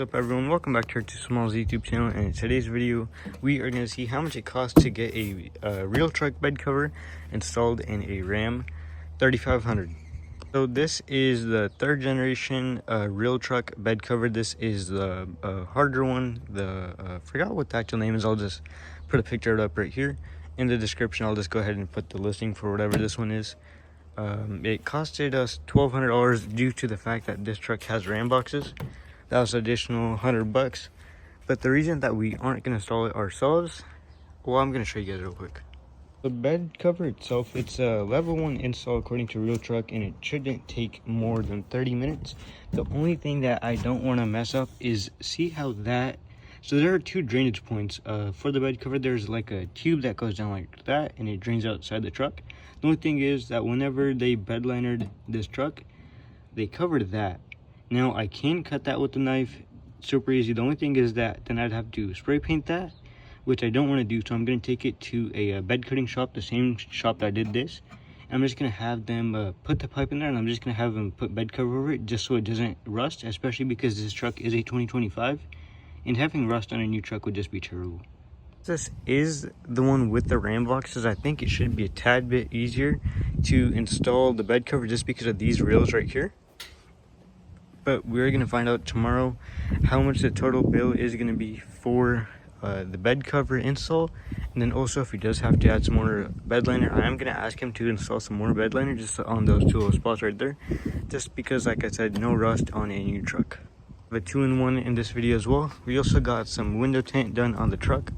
up everyone, welcome back here to Small's YouTube channel, and in today's video we are going to see how much it costs to get a RealTruck bed cover installed in a Ram 3500. So this is the third generation RealTruck bed cover. This is the harder one. Forgot what the actual name is. I'll just put a picture up right here in the description. I'll just go ahead and put the listing for whatever this one is. It costed us $1,200 due to the fact that this truck has Ram boxes. That was additional $100. But the reason that we aren't going to install it ourselves, well, I'm going to show you guys real quick. The bed cover itself, it's a level 1 install according to RealTruck, and it shouldn't take more than 30 minutes. The only thing that I don't want to mess up is see how that, so there are two drainage points for the bed cover. There's like a tube that goes down like that and it drains outside the truck. The only thing is that whenever they bed linered this truck, they covered that. Now I can cut that with a knife, super easy. The only thing is that then I'd have to spray paint that, which I don't want to do. So I'm going to take it to a bed cutting shop, the same shop that I did this. And I'm just going to have them put the pipe in there, and I'm just going to have them put bed cover over it just so it doesn't rust, especially because this truck is a 2025 and having rust on a new truck would just be terrible. This is the one with the Ram boxes. I think it should be a tad bit easier to install the bed cover just because of these rails right here. But we're going to find out tomorrow how much the total bill is going to be for the bed cover install. And then also if he does have to add some more bed liner, I am going to ask him to install some more bed liner just on those two little spots right there. Just because, like I said, no rust on a new truck. We have a 2-in-1 in this video as well. We also got some window tint done on the truck.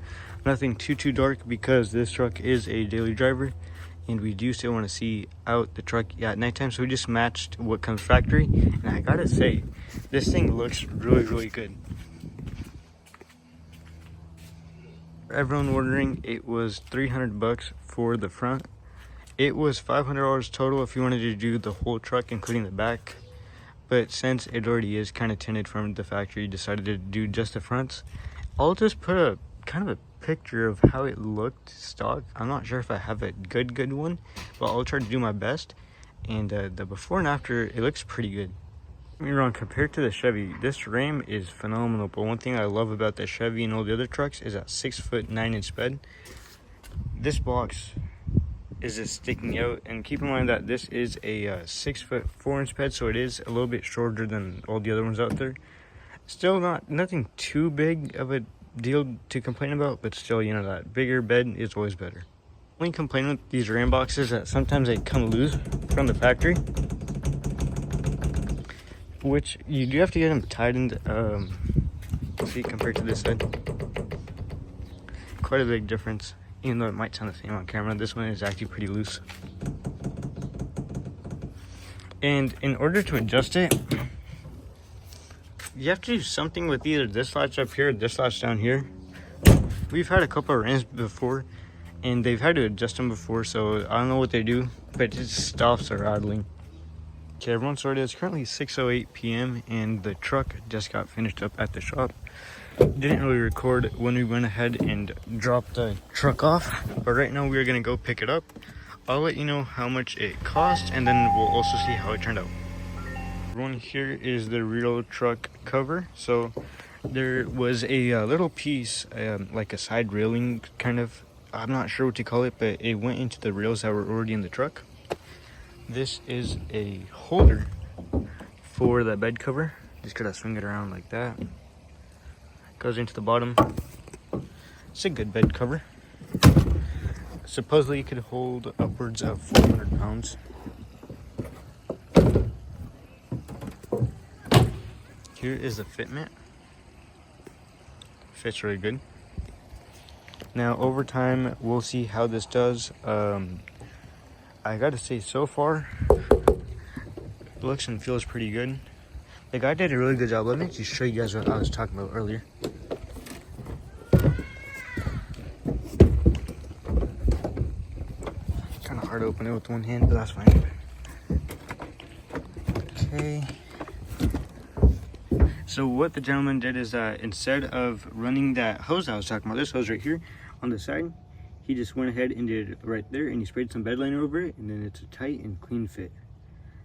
Nothing too dark because this truck is a daily driver and we do still want to see out the truck at nighttime, so we just matched what comes factory. And I gotta say, this thing looks really good. For everyone wondering, it was $300 for the front. It was $500 total if you wanted to do the whole truck including the back, but since it already is kind of tinted from the factory, decided to do just the fronts. I'll just put a kind of a picture of how it looked stock. I'm not sure if I have a good one, but I'll try to do my best. And the before and after, it looks pretty good. Don't get me wrong, compared to the Chevy, this Ram is phenomenal. But one thing I love about the Chevy and all the other trucks is that 6'9" inch bed. This box is just sticking out, and keep in mind that this is a 6'4" inch bed, so it is a little bit shorter than all the other ones out there. Still nothing too big of a deal to complain about, but still, you know, that bigger bed is always better. Only complaint with these Ram boxes that sometimes they come loose from the factory, which you do have to get them tightened. See, compared to this side, quite a big difference. Even though it might sound the same on camera, this one is actually pretty loose. And in order to adjust it, you have to do something with either this latch up here or this latch down here. We've had a couple of Rams before and they've had to adjust them before, so I don't know what they do, but it just stops or idling. Okay, everyone, sorry, it's currently 6:08 p.m. and the truck just got finished up at the shop. Didn't really record when we went ahead and dropped the truck off, but right now we're gonna go pick it up. I'll let you know how much it cost, and then we'll also see how it turned out. Everyone, here is the RealTruck cover. So there was a little piece, like a side railing kind of, I'm not sure what to call it, but it went into the rails that were already in the truck. This is a holder for the bed cover. Just gotta swing it around like that. Goes into the bottom. It's a good bed cover. Supposedly it could hold upwards of 400 pounds. Here is the fitment. Fits really good. Now over time we'll see how this does. I gotta say, so far looks and feels pretty good. The guy did a really good job. Let me just show you guys what I was talking about earlier. Kind of hard to open it with one hand, but that's fine. Okay. So what the gentleman did is that instead of running that hose I was talking about, this hose right here on the side, he just went ahead and did it right there, and he sprayed some bed liner over it, and then it's a tight and clean fit.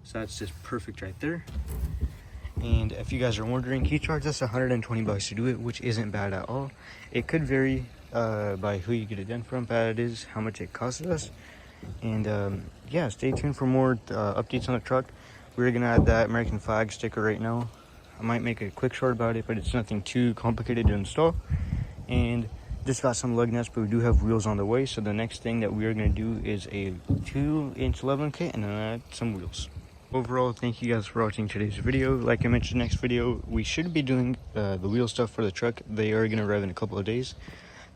So that's just perfect right there. And if you guys are wondering, he charged us 120 bucks to do it, which isn't bad at all. It could vary by who you get it done from, but it is how much it costs us. And yeah, stay tuned for more updates on the truck. We're gonna add that American flag sticker right now. I might make a quick short about it, but it's nothing too complicated to install. And just got some lug nuts, but we do have wheels on the way. So the next thing that we are gonna do is a 2-inch leveling kit and then add some wheels. Overall, thank you guys for watching today's video. Like I mentioned, next video we should be doing the wheel stuff for the truck. They are gonna arrive in a couple of days.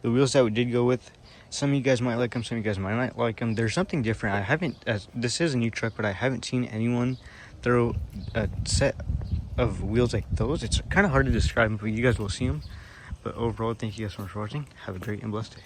The wheels that we did go with, some of you guys might like them, some of you guys might not like them. There's something different. I haven't, this is a new truck, but I haven't seen anyone throw a set of wheels like those. It's kind of hard to describe, but you guys will see them. But overall, thank you guys so much for watching. Have a great and blessed day.